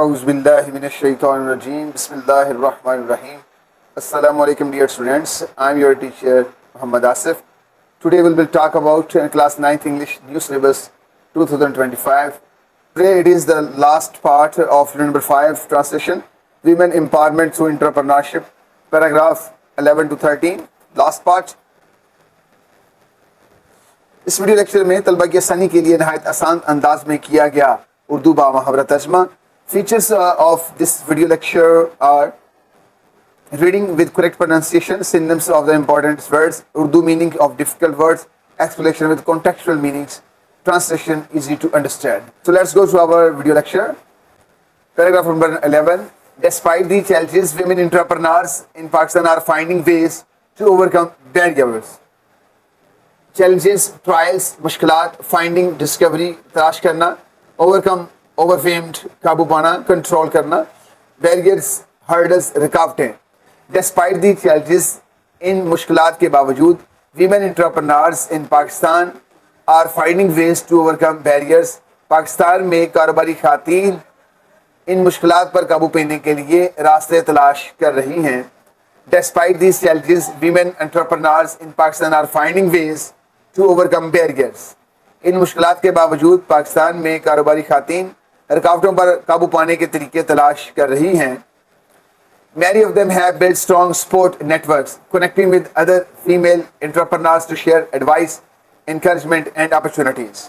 Auzubillahiminash-shaytanir-rajeem. Bismillahir-rahmanir-rahim. Assalamu alaikum dear students. I am your teacher Muhammad Asif. Today we will talk about class 9th English new syllabus 2025. Today it is the last part of unit number 5 translation, women empowerment through entrepreneurship, paragraph 11 to 13. Last part. इस video lecture में तलबा की आसानी के लिए नहायत आसान अंदाज में किया गया उर्दू बामुहावरा तर्जमा. Features of this video lecture are reading with correct pronunciation, synonyms of the important words, Urdu meaning of difficult words, explanation with contextual meanings, translation easy to understand. So let's go to our video lecture. Paragraph number 11. Despite the challenges, women entrepreneurs in Pakistan are finding ways to overcome barriers. Challenges, trials, मुश्किलात, finding, discovery, तलाश करना, overcome, overwhelmed, काबू पाना, control करना, barriers, hurdles, रुकावटें. Despite the challenges, इन मुश्किलात के बावजूद, women entrepreneurs in Pakistan are finding ways to overcome barriers. Pakistan में कारोबारी खातीन इन मुश्किलात पर काबू पाने के लिए रास्ते तलाश कर रही हैं. Despite these challenges, women entrepreneurs in Pakistan are finding ways to overcome barriers. इन मुश्किलात के बावजूद पाकिस्तान में कारोबारी खातीन रुकावटों पर काबू पाने के तरीके तलाश कर रही हैं. Many of them have built strong support networks connecting with other female entrepreneurs to share advice, encouragement and opportunities.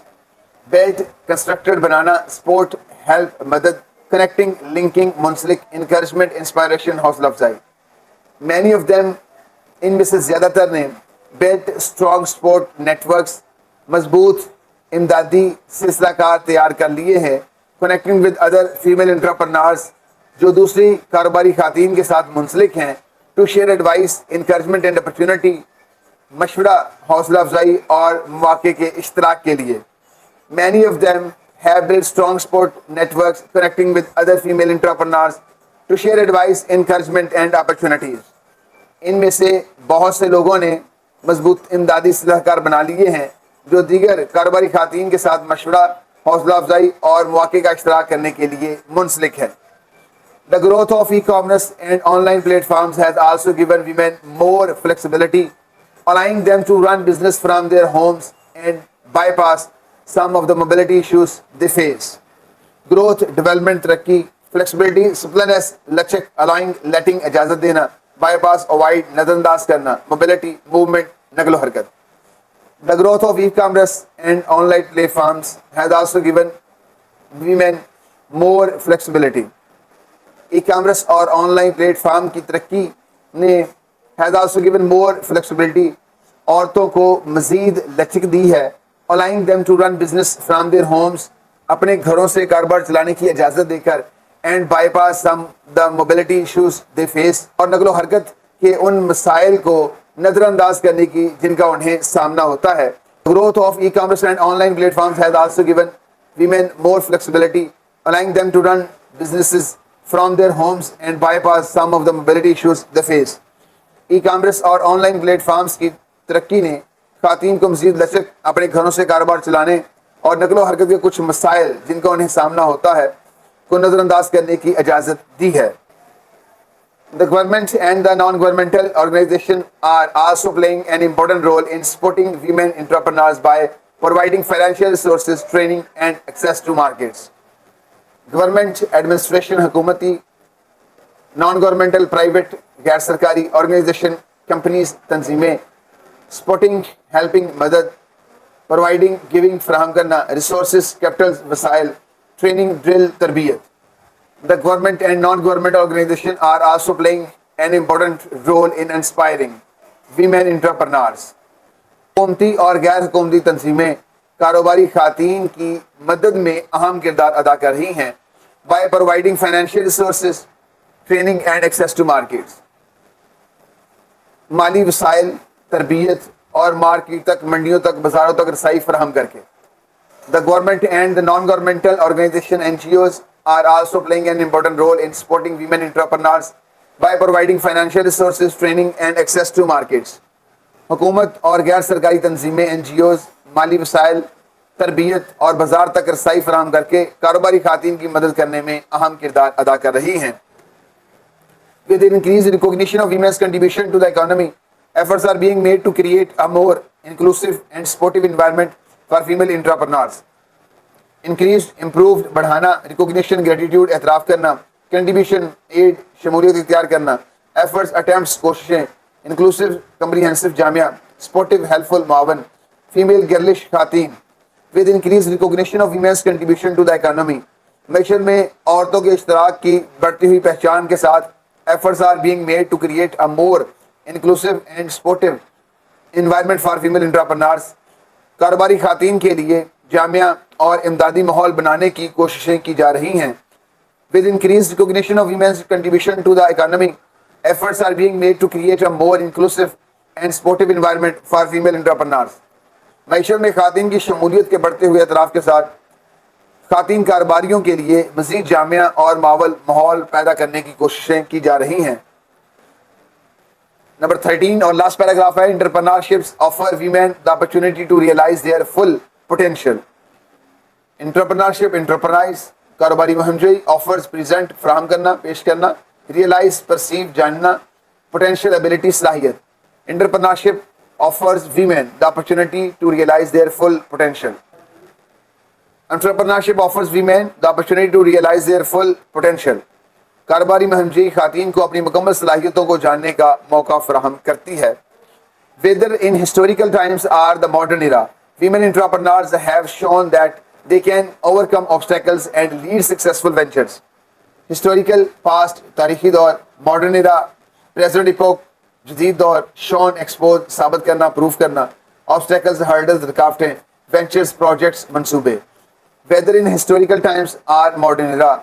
Built, constructed, banana, support, help, मदद, connecting, linking, मुंसलिक, encouragement, inspiration, हौसला अफजाई. Many of them, इनमें से ज़्यादातर ने built strong support networks, मजबूत इमदादी सिलसिलाकार तैयार कर लिए हैं. Connecting with other female entrepreneurs, जो दूसरी कारोबारी खातीन के साथ मुंसलिक हैं. To share advice, encouragement and opportunity, मशवरा, हौसला अफजाई और मौके के इश्तराक के लिए. Many of them have built strong support networks connecting with other female entrepreneurs to share advice, encouragement and opportunities. इनमें से बहुत से लोगों ने मजबूत इमदादी सलाहकार बना लिए हैं जो दीगर कारोबारी खातीन के साथ मशवरा, हौसला अफजाई और मौके का इश्तराक करने के लिए मुंसलिक है. The growth of e-commerce and online platforms has also given women more flexibility, allowing them to run business from their homes and bypass some of the mobility issues they face. Growth, development, तरक्की, flexibility, suppleness, लचक, allowing, letting, इजाज़त देना, bypass, avoid, नज़रअंदाज करना, mobility, movement, नकलो हरकत. The growth of e-commerce and online platforms has also given women more flexibility. E-commerce और online platform की तरक्की ने has also given more flexibility, औरतों को मज़ीद लचक दी है. allowing them to run business from their homes, अपने घरों से कारोबार चलाने की इजाज़त देकर, and bypass some the mobility issues they face, और नकलो हरकत के उन मसाइल को नज़रअंदाज करने की जिनका उन्हें सामना होता है. Growth of e commerce and online platforms has also given women more flexibility, allowing them to run businesses from their homes and bypass some of the mobility issues they face. E commerce और online platforms की तरक्की ने खातीन को मज़ीद लचक, अपने घरों से कारोबार चलाने और नकलो हरकत के कुछ मसाइल जिनका उन्हें सामना होता है को नज़रअंदाज करने की इजाज़त दी है. The government and the non-governmental organizations are also playing an important role in supporting women entrepreneurs by providing financial resources, training and access to markets. Government administration, हुकूमती, non-governmental, private, गैर सरकारी organization, companies, तंजीमें, supporting, helping, मदद, providing, giving, फराहम करना, resources, capital, वसाइल, training, drill, तरबियत. The government and non-government organizations are also playing an important role in inspiring women entrepreneurs. हुकूमती और गैर हुकूमती तंजीमें कारोबारी खातीन की मदद में अहम किरदार अदा कर रही हैं by providing financial resources, training and access to markets. माली वसाइल, तरबियत और मार्केट तक, मंडियों तक, बाजारों तक रसाई फराहम करके. The government and the non-governmental organization NGOs are also playing an important role in supporting women entrepreneurs by providing financial resources, training and access to markets. हुकूमत और गैर सरकारी तंजीमें NGOs माली वसाइल, तरबियत और बाजार तक रसाई फराहम करके कारोबारी खातन की मदद करने में अहम किरदार अदा कर रही हैं। With increased recognition of women's contribution to the economy, efforts are being made to create a more inclusive and supportive environment for female entrepreneurs. Increased, improved, बढ़ाना, recognition, gratitude, एतराफ़ करना, contribution, aid, शमूलियत इख्तियार करना, efforts, attempts, कोशिशें, inclusive, comprehensive, Jamia, supportive, helpful, मुआवन, female, girlish, खातीन। With increased recognition of women's contribution to the economy, मैशर में औरतों के इश्तराक की बढ़ती हुई पहचान के साथ efforts are being made to create a more inclusive and supportive environment for female entrepreneurs. कारोबारी खातन के लिए जामिया और इमदादी माहौल बनाने की कोशिशें की जा रही हैं। With increased recognition of women's contribution to the economy, efforts are being made to create a more inclusive and supportive environment for female entrepreneurs. मैशर में खातन की शमूलियत के बढ़ते हुए एतराफ़ के साथ खातीन कारोबारियों के लिए मज़ीद जामिया और मावल माहौल पैदा करने की कोशिशें की जा रही हैं। नंबर 13 और लास्ट पैराग्राफ है, entrepreneurships offer women the opportunity to realise their full potential. Entrepreneurship enterprise कारोबारी महमजोई, ऑफर्स प्रेजेंट फराहम करना पेश करना, रियलाइज परसीव जानना, पोटेंशियल एबिलिटी सलाहियत। Entrepreneurship offers women the opportunity to realise their full potential. Entrepreneurship offers women the opportunity to realize their full potential. कारोबारी महमजी खातीन को अपनी मुकम्मल सलाहियतों को जानने का मौका फराहम करती है। Whether in historical times or the modern era, women entrepreneurs have shown that they can overcome obstacles and lead successful ventures. Historical past तारीखी दौर, modern era, present epoch, जदीद दौर, shown, expose, साबित करना, प्रूफ करना, obstacles, hurdles, रुकावटें, ventures, projects, मंसूबे। Whether in historical times or modern era,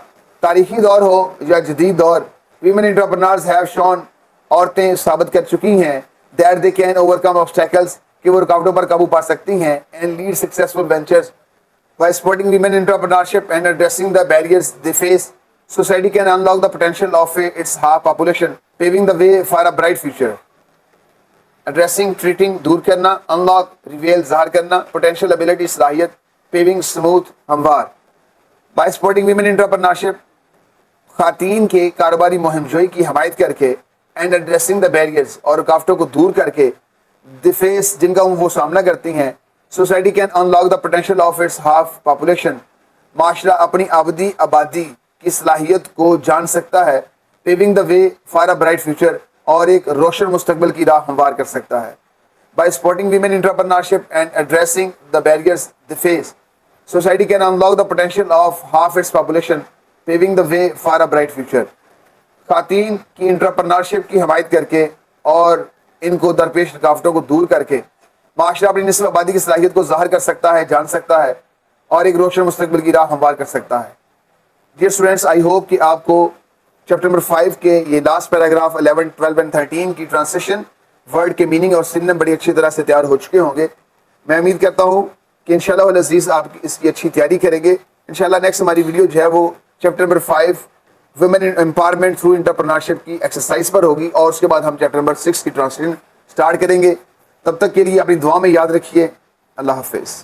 तारीखी दौर हो या जदीद दौर, वीमेन एंटरप्रेन्योर्स हैव शोन, औरतें साबित कर चुकी हैं that they can overcome obstacles, कि वो रुकावटों पर काबू पा सकती हैं, and lead successful ventures by supporting women entrepreneurship and addressing the barriers they face. Society can unlock the potential of its half population, paving the way for a bright future. Addressing treating दूर करना, unlock reveal ज़ाहिर करना, potential ability सलाहियत, paving smooth हमवार। By supporting women entrepreneurship खातीन के कारोबारी मुहिमजोई की हमायत करके एंड एड्रेसिंग द बैरियर्स और रुकावटों को दूर करके द फेस जिनका वो सामना करती हैं, society can unlock the potential of its half population, माशरा अपनी आबादी की सलाहियत को जान सकता है, paving the way for a bright future और एक रोशन मुस्तकबिल की राह हमवार कर सकता है। Bye supporting women entrepreneurship and addressing the barriers the face, society can unlock the potential of half its population, paving the way for a bright future. खातीन की इंटरप्रेन्योरशिप की हमायत करके और इनको दरपेश रुकावटों को दूर करके माशरा अपनी निस्बत आबादी की सलाहियत को ज़ाहिर कर सकता है, जान सकता है और एक रोशन मुस्तकबिल की राह हमवार कर सकता है। डियर स्टूडेंट्स, आई होप कि आपको चैप्टर नंबर 5 के ये लास्ट पैराग्राफ 11, 12 एंड 13 की ट्रांसलेशन, वर्ड के मीनिंग और सिनोनिम बड़ी अच्छी तरह से तैयार हो चुके होंगे। मैं उम्मीद करता हूँ कि इंशाल्लाह वल अज़ीज़ आप इसकी अच्छी तैयारी करेंगे। इंशाल्लाह नेक्स्ट हमारी वीडियो जो है वो chapter number 5 women empowerment through entrepreneurship की एक्सरसाइज पर होगी और उसके बाद हम चैप्टर नंबर 6 की ट्रांसलेशन स्टार्ट करेंगे। तब तक के लिए अपनी दुआ में याद रखिए। अल्लाह हाफिज़।